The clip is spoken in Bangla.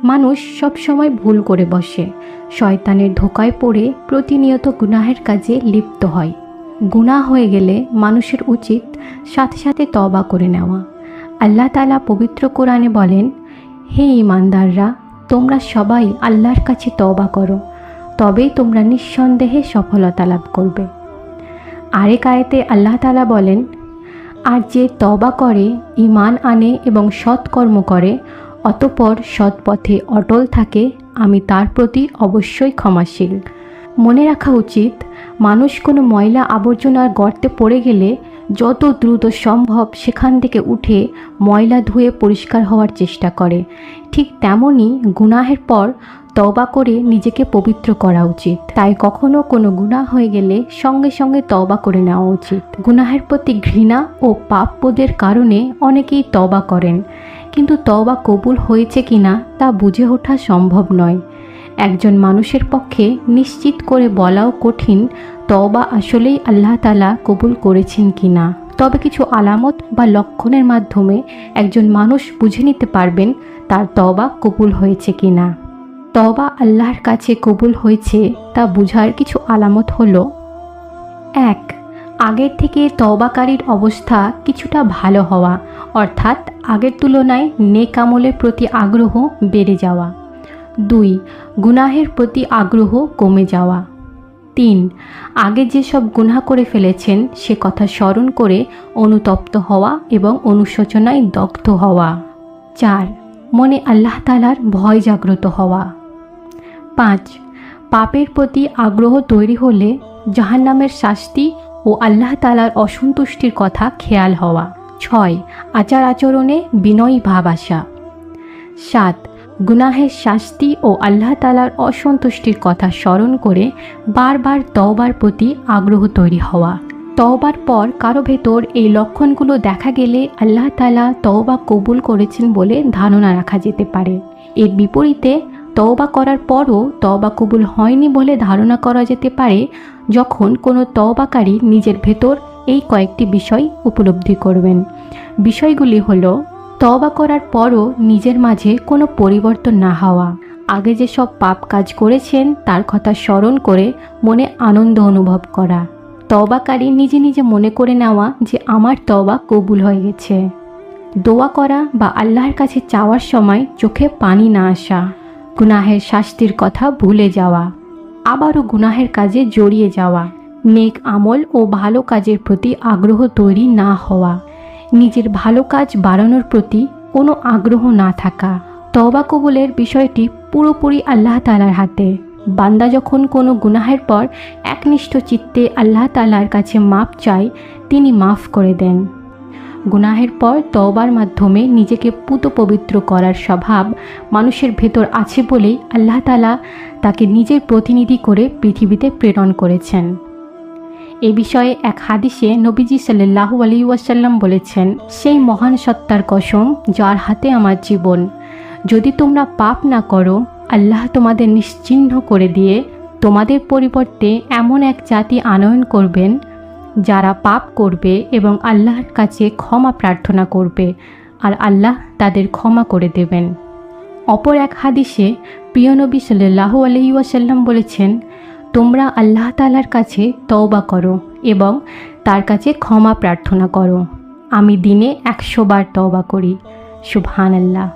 মানুষ সব সময় ভুল করে বসে, শয়তানের ধোঁকায় পড়ে প্রতিনিয়ত গুনাহের কাজে লিপ্ত হয়। গুনাহ হয়ে গেলে মানুষের উচিত সাথে সাথে তওবা করে নেওয়া। আল্লাহ তাআলা পবিত্র কোরআনে বলেন, হে ঈমানদাররা, তোমরা সবাই আল্লাহর কাছে তওবা করো, তবেই তোমরা নিঃসন্দেহে সফলতা লাভ করবে। আরেক আয়াতে আল্লাহ তাআলা বলেন, আর যে তওবা করে, ঈমান আনে এবং সৎকর্ম করে, অতঃপর সৎ পথে অটল থাকে, আমি তার প্রতি অবশ্যই ক্ষমাশীল। মনে রাখা উচিত, মানুষ কোনো ময়লা আবর্জনার গর্তে পড়ে গেলে যত দ্রুত সম্ভব সেখান থেকে উঠে ময়লা ধুয়ে পরিষ্কার হওয়ার চেষ্টা করে। ঠিক তেমনই গুনাহের পর তওবা করে নিজেকে পবিত্র করা উচিত। তাই কখনো কোনো গুনাহ হয়ে গেলে সঙ্গে সঙ্গে তওবা করে নেওয়া উচিত। গুনাহের প্রতি ঘৃণা ও পাপবোধের কারণে অনেকেই তওবা করেন, কিন্তু তওবা কবুল হয়েছে কিনা তা বুঝে ওঠা সম্ভব নয়। একজন মানুষের পক্ষে নিশ্চিত করে বলাও কঠিন তওবা আসলেই আল্লাহ তাআলা কবুল করেছেন কিনা। তবে কিছু আলামত বা লক্ষণের মাধ্যমে একজন মানুষ বুঝে নিতে পারবেন তার তওবা কবুল হয়েছে কিনা। তওবা আল্লাহর কাছে কবুল হয়েছে তা বোঝার কিছু আলামত হলো: 1. আগের থেকে তওবাকারীর অবস্থা কিছুটা ভালো হওয়া, অর্থাৎ আগের তুলনায় নেক আমলের প্রতি আগ্রহ বেড়ে যাওয়া। 2. গুনাহের প্রতি আগ্রহ কমে যাওয়া। 3. আগে যেসব গুনাহ করে ফেলেছেন সে কথা স্মরণ করে অনুতপ্ত হওয়া এবং অনুশোচনায় দগ্ধ হওয়া। 4. মনে আল্লাহ তাআলার ভয় জাগ্রত হওয়া। 5. পাপের প্রতি আগ্রহ তৈরি হলে জাহান্নামের শাস্তি ও আল্লাহ তাআলার অসন্তুষ্টির কথা খেয়াল হওয়া। 6. আচার আচরণে বিনয়ী ভাব আসা। 7. গুনাহের শাস্তি ও আল্লাহ তাআলার অসন্তুষ্টির কথা স্মরণ করে বারবার তওবার প্রতি আগ্রহ তৈরি হওয়া। তওবার পর কারো ভেতর এই লক্ষণগুলো দেখা গেলে আল্লাহ তাআলা তওবা কবুল করেছেন বলে ধারণা রাখা যেতে পারে। এর বিপরীতে তওবা করার পরও তওবা কবুল হয়নি বলে ধারণা করা যেতে পারে যখন কোনো তওবাকারী নিজের ভেতর এই কয়েকটি বিষয় উপলব্ধি করবেন। বিষয়গুলি হলো: তওবা করার পরও নিজের মাঝে কোনো পরিবর্তন না হওয়া, আগে যেসব পাপ কাজ করেছেন তার কথা স্মরণ করে মনে আনন্দ অনুভব করা, তওবাকারী নিজে নিজে মনে করে নেওয়া যে আমার তওবা কবুল হয়ে গেছে, দোয়া করা বা আল্লাহর কাছে চাওয়ার সময় চোখে পানি না আসা, গুনাহের শাস্তির কথা ভুলে যাওয়া, আবারও গুনাহের কাজে জড়িয়ে যাওয়া, নেক আমল ও ভালো কাজের প্রতি আগ্রহ তৈরি না হওয়া, নিজের ভালো কাজ বাড়ানোর প্রতি কোনো আগ্রহ না থাকা। তওবা কবুলের বিষয়টি পুরোপুরি আল্লাহ তাআলার হাতে। বান্দা যখন কোনো গুনাহের পর একনিষ্ঠ চিত্তে আল্লাহ তাআলার কাছে মাপ চায়, তিনি মাফ করে দেন। গুনাহের পর তওবার মাধ্যমে নিজেকে পুত পবিত্র করার স্বভাব মানুষের ভেতর আছে বলেই আল্লাহ তাআলা তাকে নিজের প্রতিনিধি করে পৃথিবীতে প্রেরণ করেছেন। এ বিষয়ে এক হাদিসে নবীজি সাল্লাল্লাহু আলাইহি ওয়াসাল্লাম বলেছেন, সেই মহান সত্তার কসম যার হাতে আমার জীবন, যদি তোমরা পাপ না করো, আল্লাহ তোমাদের নিশ্চিহ্ন করে দিয়ে তোমাদের পরিবর্তে এমন এক জাতি আনয়ন করবেন যারা পাপ করবে এবং আল্লাহর কাছে ক্ষমা প্রার্থনা করবে, আর আল্লাহ তাদের ক্ষমা করে দেবেন। অপর এক হাদিসে প্রিয় নবী সাল্লাল্লাহু আলাইহি ওয়াসাল্লাম বলেছেন, তোমরা আল্লাহ তাআলার কাছে তওবা করো এবং তার কাছে ক্ষমা প্রার্থনা করো। আমি দিনে 100 বার তওবা করি। সুবহানাল্লাহ।